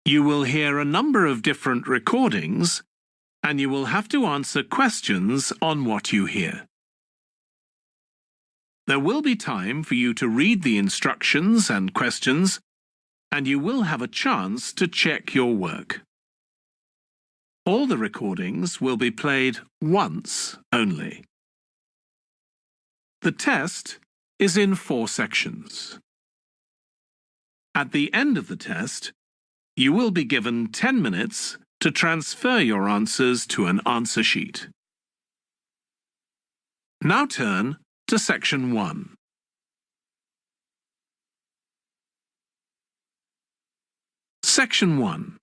You will hear a number of different recordings, and you will have to answer questions on what you hear. There will be time for you to read the instructions and questions, and you will have a chance to check your work. All the recordings will be played once only. The test is in 4 sections. At the end of the test, you will be given 10 minutes to transfer your answers to an answer sheet. Now turn to Section 1. Section 1.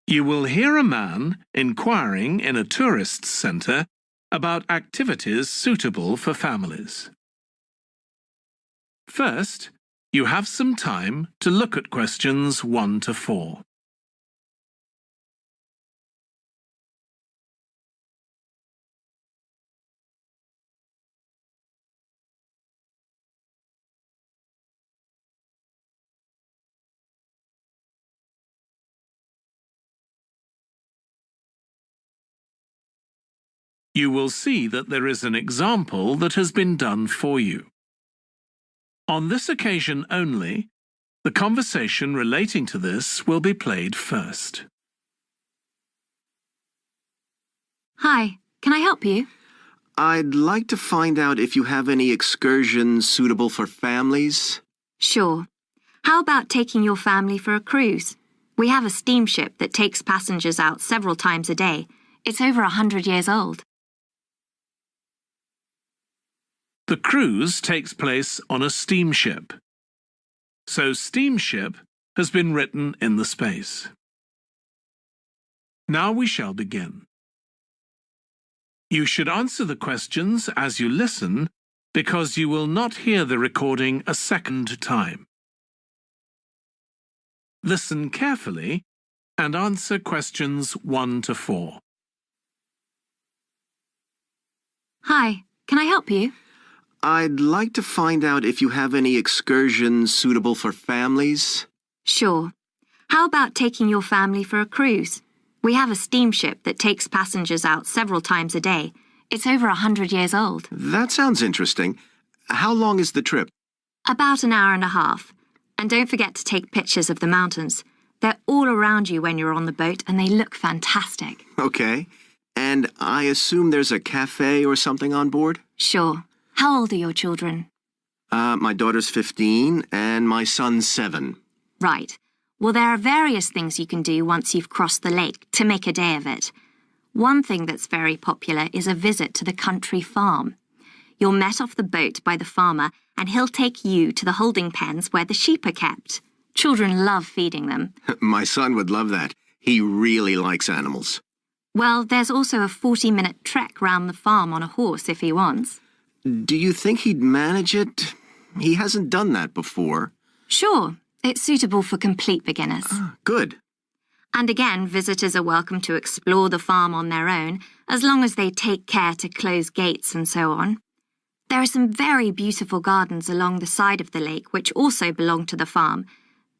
You will hear a man inquiring in a tourist centre about activities suitable for families. First, you have some time to look at questions 1 to 4. You will see that there is an example that has been done for you. On this occasion only, the conversation relating to this will be played first. Hi, can I help you? I'd like to find out if you have any excursions suitable for families. Sure. How about taking your family for a cruise? We have a steamship that takes passengers out several times a day. It's over 100 years old. The cruise takes place on a steamship. So steamship has been written in the space. Now we shall begin. You should answer the questions as you listen because you will not hear the recording a second time. Listen carefully and answer questions 1 to 4. Hi, can I help you? I'd like to find out if you have any excursions suitable for families. Sure. How about taking your family for a cruise? We have a steamship that takes passengers out several times a day. It's over 100 years old. That sounds interesting. How long is the trip? About an hour and a half. And don't forget to take pictures of the mountains. They're all around you when you're on the boat and they look fantastic. Okay. And I assume there's a cafe or something on board? Sure. How old are your children? My daughter's 15 and my son's 7. Right. Well, there are various things you can do once you've crossed the lake to make a day of it. One thing that's very popular is a visit to the country farm. You're met off the boat by the farmer and he'll take you to the holding pens where the sheep are kept. Children love feeding them. My son would love that. He really likes animals. Well, there's also a 40-minute trek round the farm on a horse if he wants. Do you think he'd manage it? He hasn't done that before. Sure. It's suitable for complete beginners. Good. And again, visitors are welcome to explore the farm on their own, as long as they take care to close gates and so on. There are some very beautiful gardens along the side of the lake which also belong to the farm.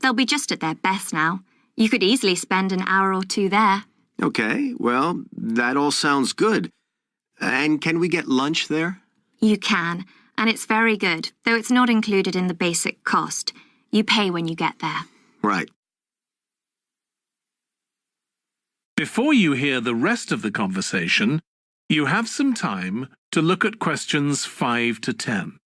They'll be just at their best now. You could easily spend an hour or 2 there. Okay, well, that all sounds good. And can we get lunch there? You can, and it's very good, though it's not included in the basic cost. You pay when you get there. Right. Before you hear the rest of the conversation, you have some time to look at questions 5 to 10.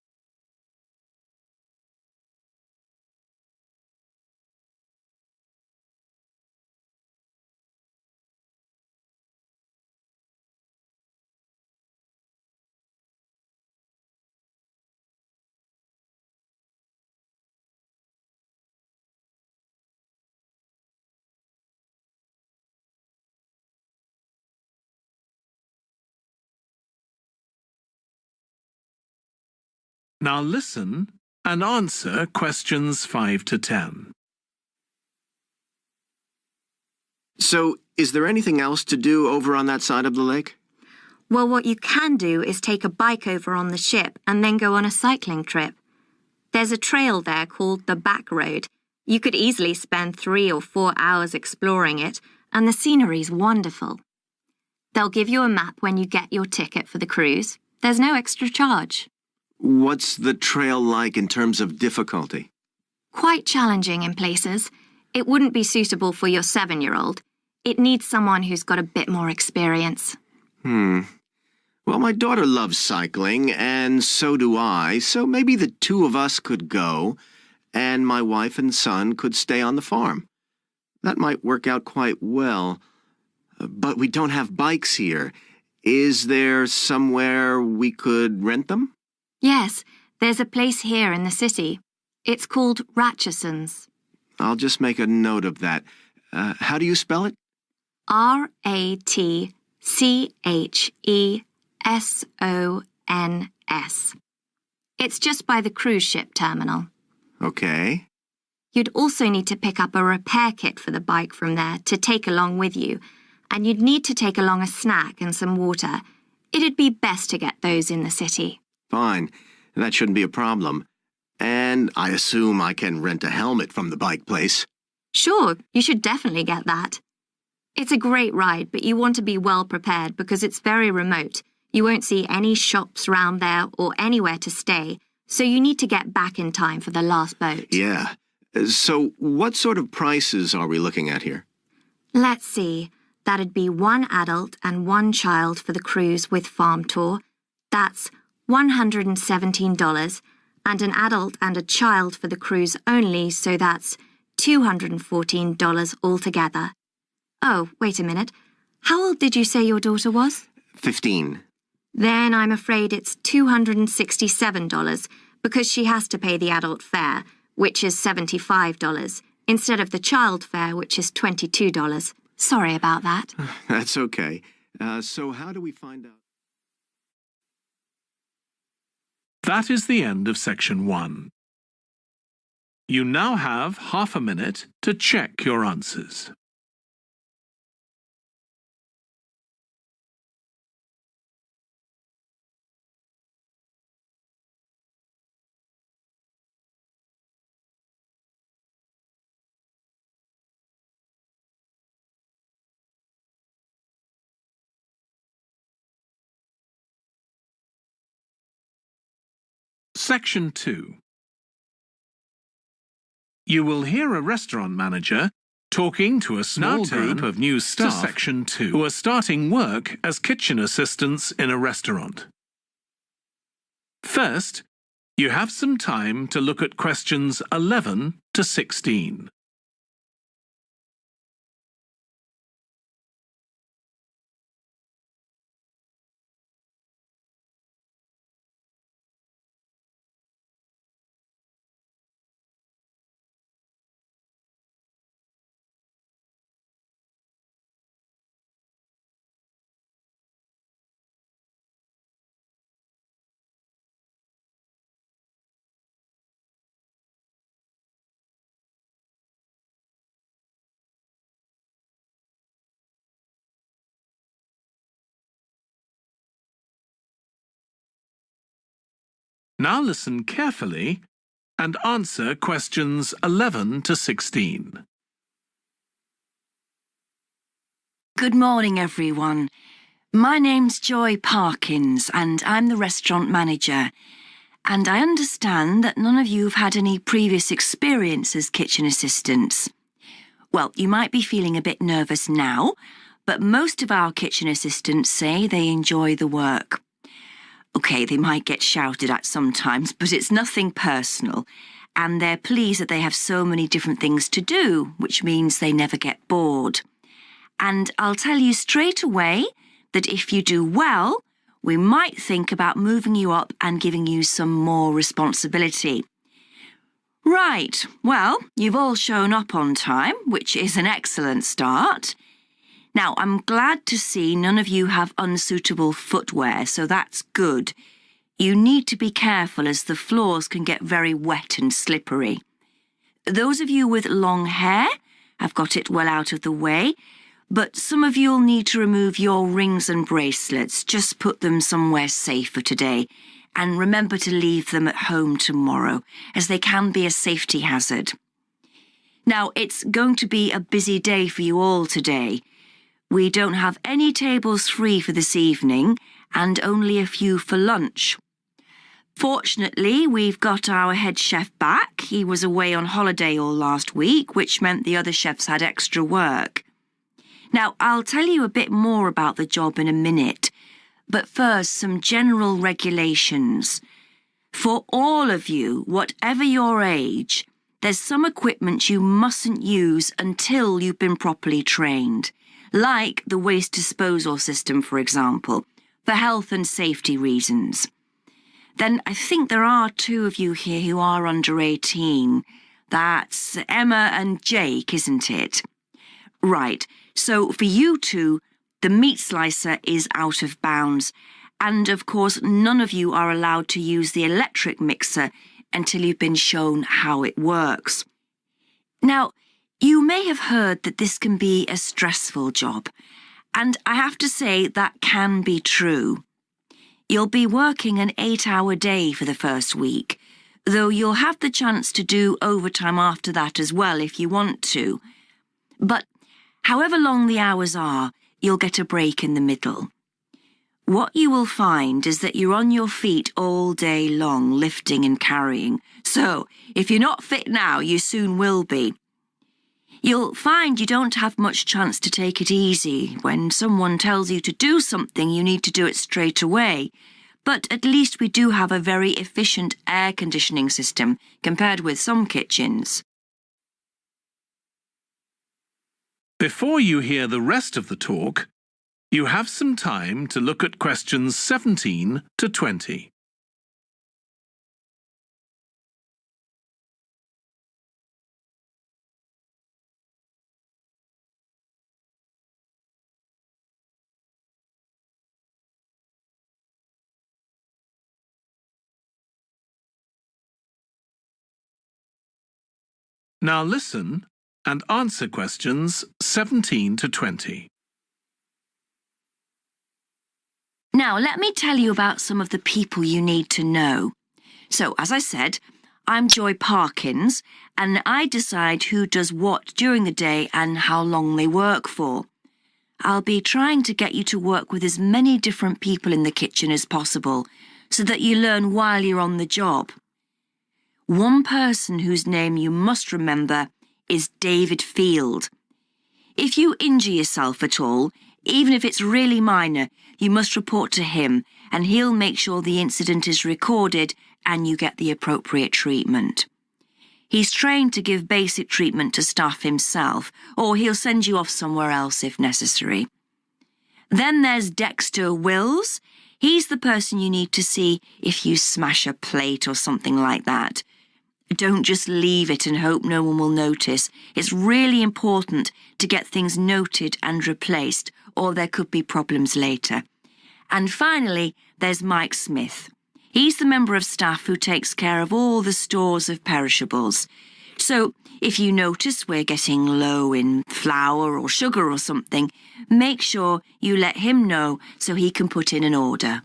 Now listen and answer questions 5 to 10. So, is there anything else to do over on that side of the lake? Well, what you can do is take a bike over on the ship and then go on a cycling trip. There's a trail there called the Back Road. You could easily spend 3 or 4 hours exploring it, and the scenery's wonderful. They'll give you a map when you get your ticket for the cruise. There's no extra charge. What's the trail like in terms of difficulty? Quite challenging in places. It wouldn't be suitable for your 7-year-old. It needs someone who's got a bit more experience. Well, my daughter loves cycling, and so do I, so maybe the two of us could go, and my wife and son could stay on the farm. That might work out quite well. But we don't have bikes here. Is there somewhere we could rent them? Yes, there's a place here in the city. It's called Ratcheson's. I'll just make a note of that. How do you spell it? Ratchesons. It's just by the cruise ship terminal. Okay. You'd also need to pick up a repair kit for the bike from there to take along with you, and you'd need to take along a snack and some water. It'd be best to get those in the city. Fine. That shouldn't be a problem. And I assume I can rent a helmet from the bike place. Sure, you should definitely get that. It's a great ride, but you want to be well prepared because it's very remote. You won't see any shops round there or anywhere to stay, so you need to get back in time for the last boat. Yeah. So what sort of prices are we looking at here? Let's see. That'd be 1 adult and 1 child for the cruise with farm tour. That's $117, and an adult and a child for the cruise only, so that's $214 altogether. Oh, wait a minute. How old did you say your daughter was? 15. Then I'm afraid it's $267 because she has to pay the adult fare, which is $75, instead of the child fare, which is $22. Sorry about that. That's okay. So how do we find out? That is the end of section 1. You now have half a minute to check your answers. Section 2. You will hear a restaurant manager talking to a small group of new staff to Section 2 who are starting work as kitchen assistants in a restaurant. First, you have some time to look at questions 11 to 16. Now listen carefully and answer questions 11 to 16. Good morning, everyone. My name's Joy Parkins, and I'm the restaurant manager. And I understand that none of you have had any previous experience as kitchen assistants. Well, you might be feeling a bit nervous now, but most of our kitchen assistants say they enjoy the work. OK, they might get shouted at sometimes, but it's nothing personal. And they're pleased that they have so many different things to do, which means they never get bored. And I'll tell you straight away that if you do well, we might think about moving you up and giving you some more responsibility. Right, well, you've all shown up on time, which is an excellent start. Now, I'm glad to see none of you have unsuitable footwear, so that's good. You need to be careful as the floors can get very wet and slippery. Those of you with long hair have got it well out of the way, but some of you'll need to remove your rings and bracelets. Just put them somewhere safer today, and remember to leave them at home tomorrow, as they can be a safety hazard. Now, it's going to be a busy day for you all today. We don't have any tables free for this evening and only a few for lunch. Fortunately, we've got our head chef back. He was away on holiday all last week, which meant the other chefs had extra work. Now, I'll tell you a bit more about the job in a minute, but first, some general regulations. For all of you, whatever your age, there's some equipment you mustn't use until you've been properly trained, like the waste disposal system, for example, for health and safety reasons. Then I think there are 2 of you here who are under 18. That's Emma and Jake, isn't it? Right, so for you 2, the meat slicer is out of bounds. And of course, none of you are allowed to use the electric mixer until you've been shown how it works. Now, you may have heard that this can be a stressful job, and I have to say that can be true. You'll be working an 8-hour day for the first week, though you'll have the chance to do overtime after that as well if you want to. But however long the hours are, you'll get a break in the middle. What you will find is that you're on your feet all day long, lifting and carrying. So, if you're not fit now, you soon will be. You'll find you don't have much chance to take it easy. When someone tells you to do something, you need to do it straight away. But at least we do have a very efficient air conditioning system compared with some kitchens. Before you hear the rest of the talk, you have some time to look at questions 17 to 20. Now listen and answer questions 17 to 20. Now, let me tell you about some of the people you need to know. So, as I said, I'm Joy Parkins, and I decide who does what during the day and how long they work for. I'll be trying to get you to work with as many different people in the kitchen as possible, so that you learn while you're on the job. One person whose name you must remember is David Field. If you injure yourself at all, even if it's really minor, you must report to him, and he'll make sure the incident is recorded and you get the appropriate treatment. He's trained to give basic treatment to staff himself, or he'll send you off somewhere else if necessary. Then there's Dexter Wills. He's the person you need to see if you smash a plate or something like that. Don't just leave it and hope no one will notice. It's really important to get things noted and replaced, or there could be problems later. And finally, there's Mike Smith. He's the member of staff who takes care of all the stores of perishables. So, if you notice we're getting low in flour or sugar or something, make sure you let him know so he can put in an order.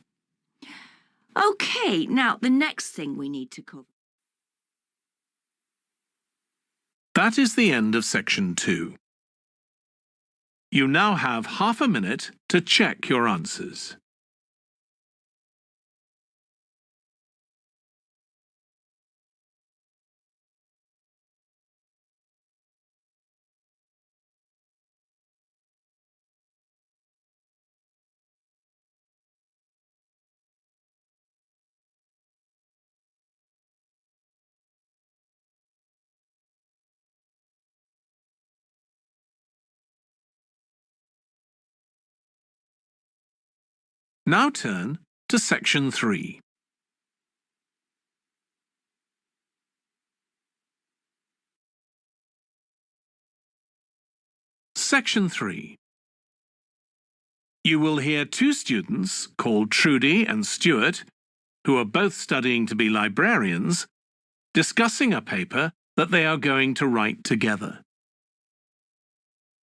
OK, now the next thing we need to cover. That is the end of section 2. You now have half a minute to check your answers. Now turn to section 3. Section 3. You will hear 2 students called Trudy and Stuart, who are both studying to be librarians, discussing a paper that they are going to write together.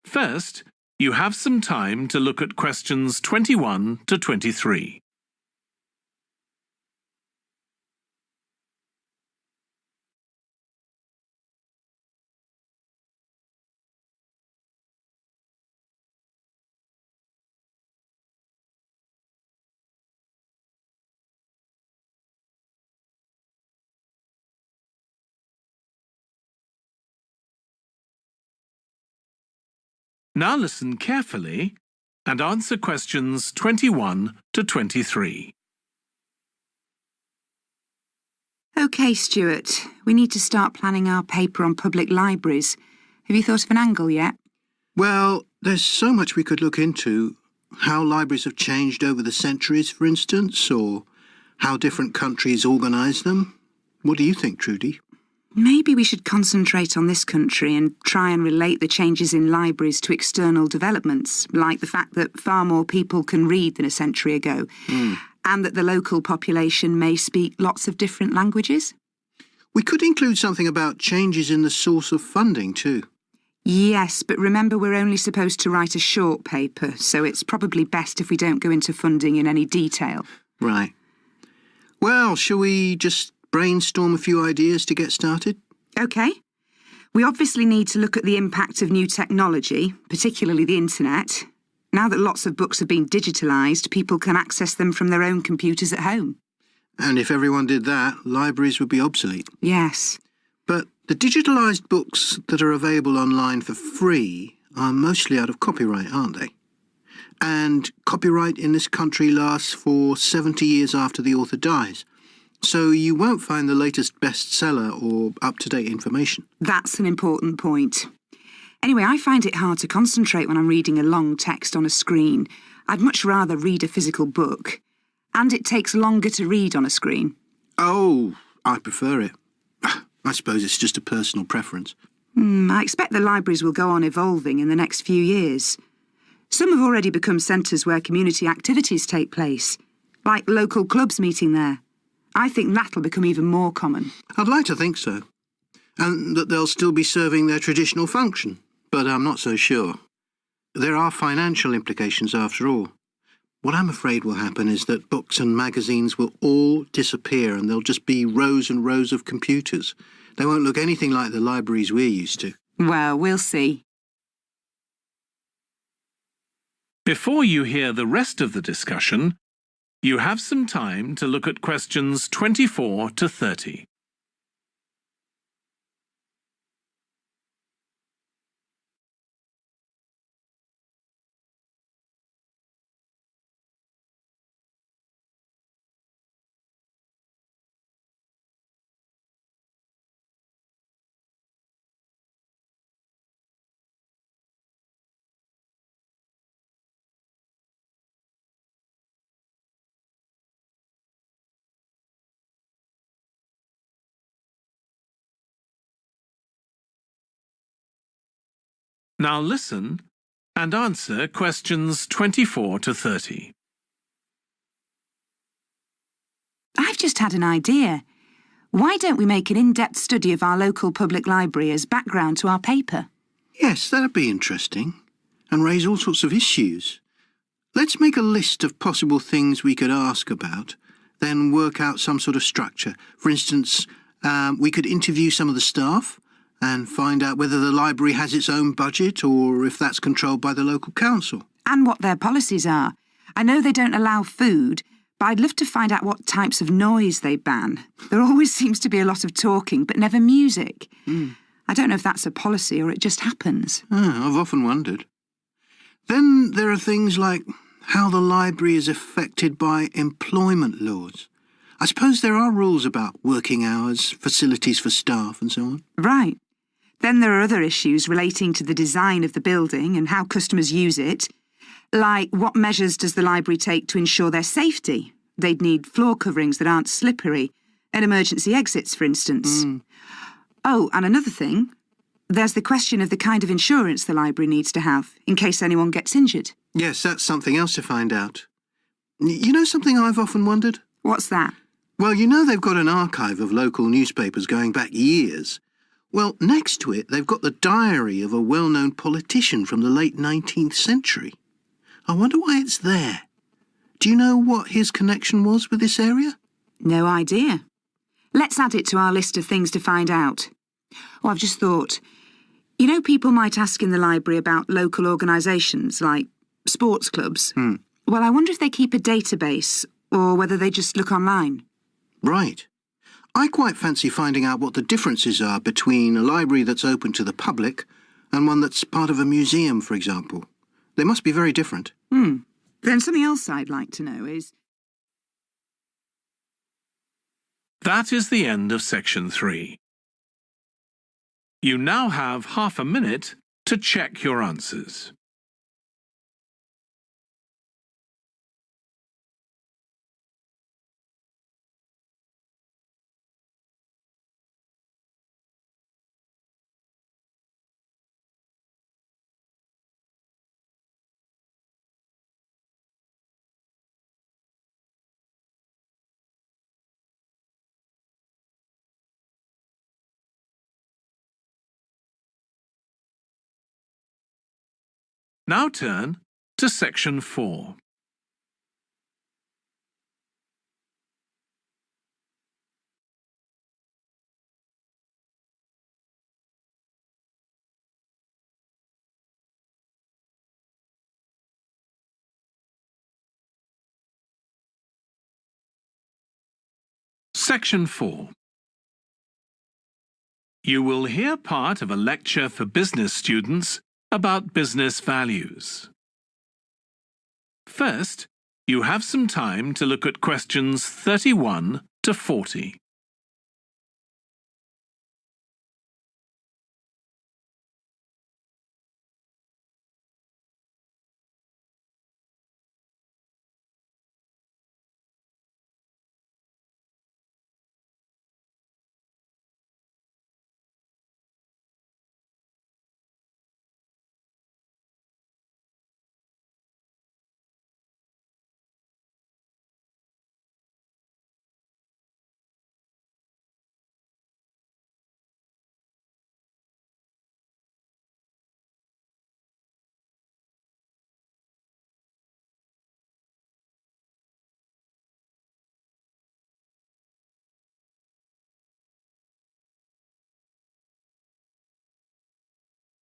First, you have some time to look at questions 21 to 23. Now listen carefully and answer questions 21 to 23. OK, Stuart, we need to start planning our paper on public libraries. Have you thought of an angle yet? Well, there's so much we could look into. How libraries have changed over the centuries, for instance, or how different countries organise them. What do you think, Trudy? Maybe we should concentrate on this country and try and relate the changes in libraries to external developments, like the fact that far more people can read than a century ago, and that the local population may speak lots of different languages. We could include something about changes in the source of funding too. Yes, but remember we're only supposed to write a short paper, so it's probably best if we don't go into funding in any detail. Right. Well, shall we just brainstorm a few ideas to get started? OK. We obviously need to look at the impact of new technology, particularly the internet. Now that lots of books have been digitalised, people can access them from their own computers at home. And if everyone did that, libraries would be obsolete. Yes. But the digitalised books that are available online for free are mostly out of copyright, aren't they? And copyright in this country lasts for 70 years after the author dies. So you won't find the latest bestseller or up-to-date information. That's an important point. Anyway, I find it hard to concentrate when I'm reading a long text on a screen. I'd much rather read a physical book. And it takes longer to read on a screen. Oh, I prefer it. I suppose it's just a personal preference. I expect the libraries will go on evolving in the next few years. Some have already become centres where community activities take place, like local clubs meeting there. I think that'll become even more common. I'd like to think so. And that they'll still be serving their traditional function. But I'm not so sure. There are financial implications after all. What I'm afraid will happen is that books and magazines will all disappear and there'll just be rows and rows of computers. They won't look anything like the libraries we're used to. Well, we'll see. Before you hear the rest of the discussion, you have some time to look at questions 24 to 30. Now listen and answer questions 24 to 30. I've just had an idea. Why don't we make an in-depth study of our local public library as background to our paper? Yes, that'd be interesting. And raise all sorts of issues. Let's make a list of possible things we could ask about, then work out some sort of structure. For instance, we could interview some of the staff and find out whether the library has its own budget or if that's controlled by the local council. And what their policies are. I know they don't allow food, but I'd love to find out what types of noise they ban. There always seems to be a lot of talking, but never music. I don't know if that's a policy or it just happens. I've often wondered. Then there are things like how the library is affected by employment laws. I suppose there are rules about working hours, facilities for staff and so on. Right. Then there are other issues relating to the design of the building and how customers use it. Like, what measures does the library take to ensure their safety? They'd need floor coverings that aren't slippery, and emergency exits, for instance. Oh, and another thing, there's the question of the kind of insurance the library needs to have, in case anyone gets injured. Yes, that's something else to find out. You know something I've often wondered? What's that? Well, you know they've got an archive of local newspapers going back years. Well, next to it, they've got the diary of a well-known politician from the late 19th century. I wonder why it's there. Do you know what his connection was with this area? No idea. Let's add it to our list of things to find out. Oh, I've just thought, you know, people might ask in the library about local organisations, like sports clubs. Well, I wonder if they keep a database or whether they just look online. Right. I quite fancy finding out what the differences are between a library that's open to the public and one that's part of a museum, for example? They must be very different. Then something else I'd like to know is... That is the end of section 3. You now have half a minute to check your answers. Now turn to section 4. Section 4. You will hear part of a lecture for business students about business values. First, you have some time to look at questions 31 to 40.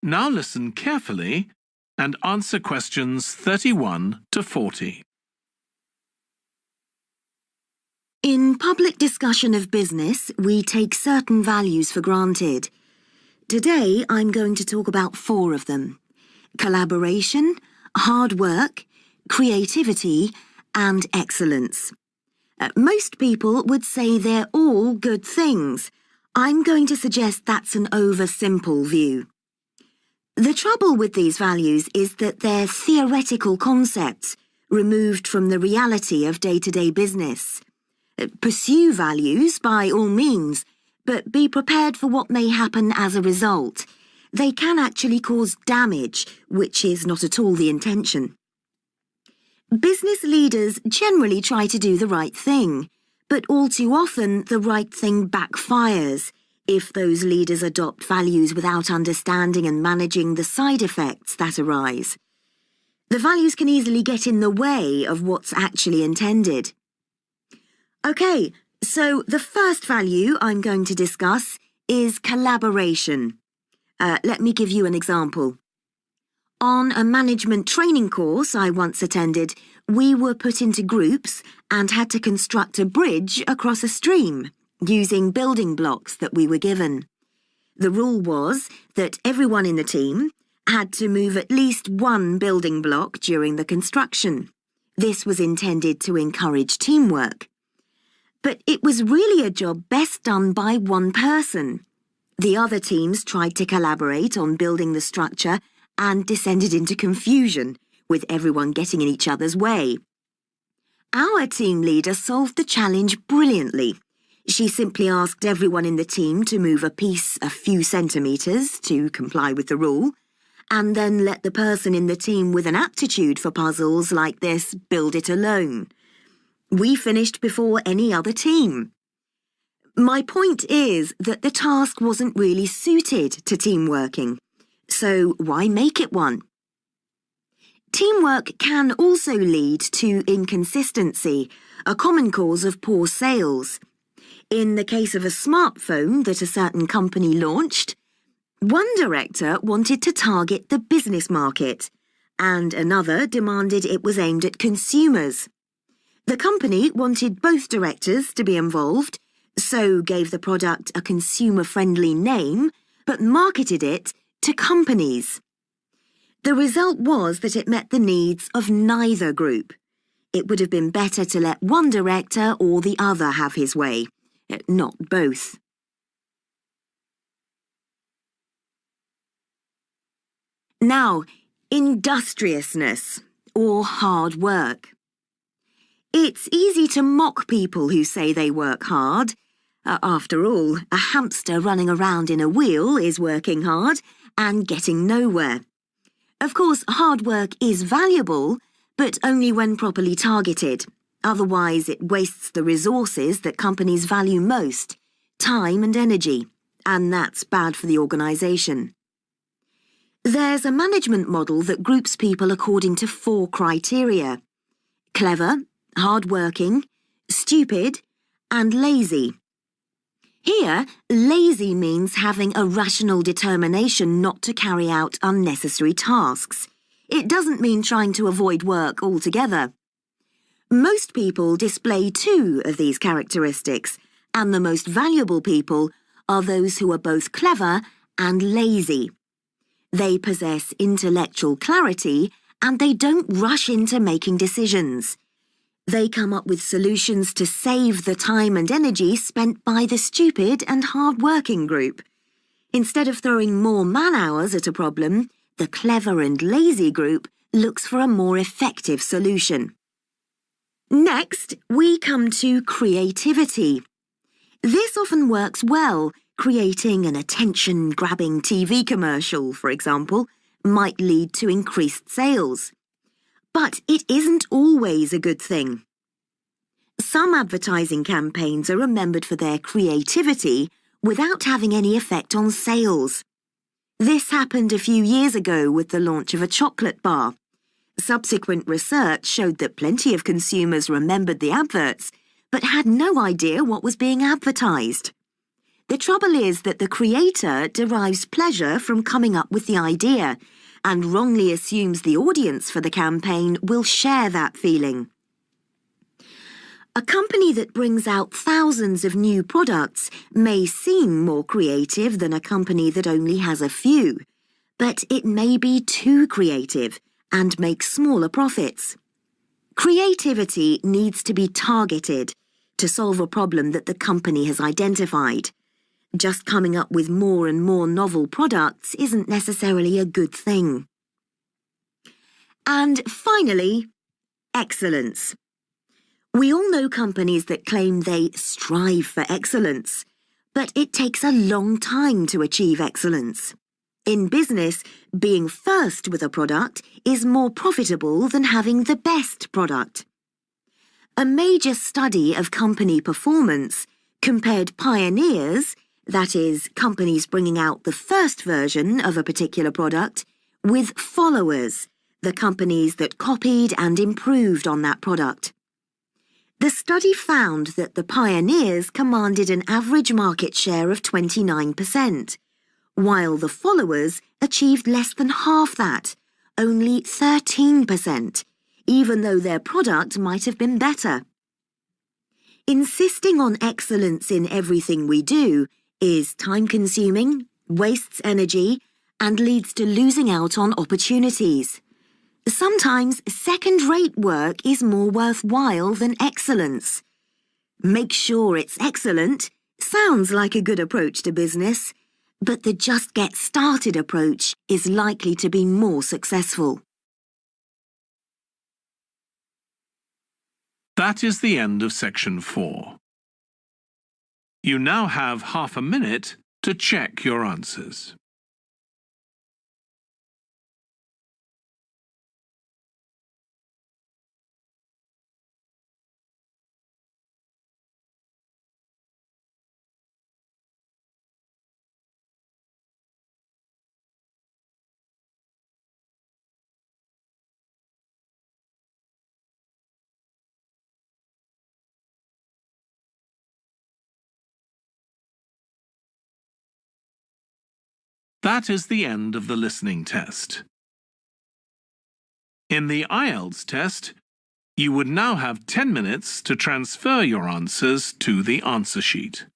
Now listen carefully and answer questions 31 to 40. In public discussion of business, we take certain values for granted. Today, I'm going to talk about 4 of them: collaboration, hard work, creativity, and excellence. Most people would say they're all good things. I'm going to suggest that's an oversimple view. The trouble with these values is that they're theoretical concepts, removed from the reality of day-to-day business. Pursue values by all means, but be prepared for what may happen as a result. They can actually cause damage, which is not at all the intention. Business leaders generally try to do the right thing, but all too often the right thing backfires if those leaders adopt values without understanding and managing the side effects that arise. The values can easily get in the way of what's actually intended. Okay, so the first value I'm going to discuss is collaboration. Let me give you an example. On a management training course I once attended, we were put into groups and had to construct a bridge across a stream, using building blocks that we were given. The rule was that everyone in the team had to move at least one building block during the construction. This was intended to encourage teamwork. But it was really a job best done by one person. The other teams tried to collaborate on building the structure and descended into confusion, with everyone getting in each other's way. Our team leader solved the challenge brilliantly. She simply asked everyone in the team to move a piece a few centimetres to comply with the rule, and then let the person in the team with an aptitude for puzzles like this build it alone. We finished before any other team. My point is that the task wasn't really suited to team working, so why make it one? Teamwork can also lead to inconsistency, a common cause of poor sales. In the case of a smartphone that a certain company launched, one director wanted to target the business market, and another demanded it was aimed at consumers. The company wanted both directors to be involved, so gave the product a consumer-friendly name, but marketed it to companies. The result was that it met the needs of neither group. It would have been better to let one director or the other have his way, not both. Now, industriousness, or hard work. It's easy to mock people who say they work hard. After all, a hamster running around in a wheel is working hard and getting nowhere. Of course, hard work is valuable, but only when properly targeted. Otherwise, it wastes the resources that companies value most, time and energy, and that's bad for the organisation. There's a management model that groups people according to 4 criteria: clever, hard-working, stupid, and lazy. Here, lazy means having a rational determination not to carry out unnecessary tasks. It doesn't mean trying to avoid work altogether. Most people display 2 of these characteristics, and the most valuable people are those who are both clever and lazy. They possess intellectual clarity and they don't rush into making decisions. They come up with solutions to save the time and energy spent by the stupid and hard-working group. Instead of throwing more man-hours at a problem, the clever and lazy group looks for a more effective solution. Next, we come to creativity. This often works well. Creating an attention-grabbing TV commercial, for example, might lead to increased sales. But it isn't always a good thing. Some advertising campaigns are remembered for their creativity without having any effect on sales. This happened a few years ago with the launch of a chocolate bar. Subsequent research showed that plenty of consumers remembered the adverts, but had no idea what was being advertised. The trouble is that the creator derives pleasure from coming up with the idea and wrongly assumes the audience for the campaign will share that feeling. A company that brings out thousands of new products may seem more creative than a company that only has a few, but it may be too creative and make smaller profits. Creativity needs to be targeted to solve a problem that the company has identified. Just coming up with more and more novel products isn't necessarily a good thing. And finally, excellence. We all know companies that claim they strive for excellence, but it takes a long time to achieve excellence. In business, being first with a product is more profitable than having the best product. A major study of company performance compared pioneers, that is, companies bringing out the first version of a particular product, with followers, the companies that copied and improved on that product. The study found that the pioneers commanded an average market share of 29%, while the followers achieved less than half that, only 13%, even though their product might have been better. Insisting on excellence in everything we do is time-consuming, wastes energy, and leads to losing out on opportunities. Sometimes second-rate work is more worthwhile than excellence. Make sure it's excellent sounds like a good approach to business, but the just get started approach is likely to be more successful. That is the end of section 4. You now have half a minute to check your answers. That is the end of the listening test. In the IELTS test, you would now have 10 minutes to transfer your answers to the answer sheet.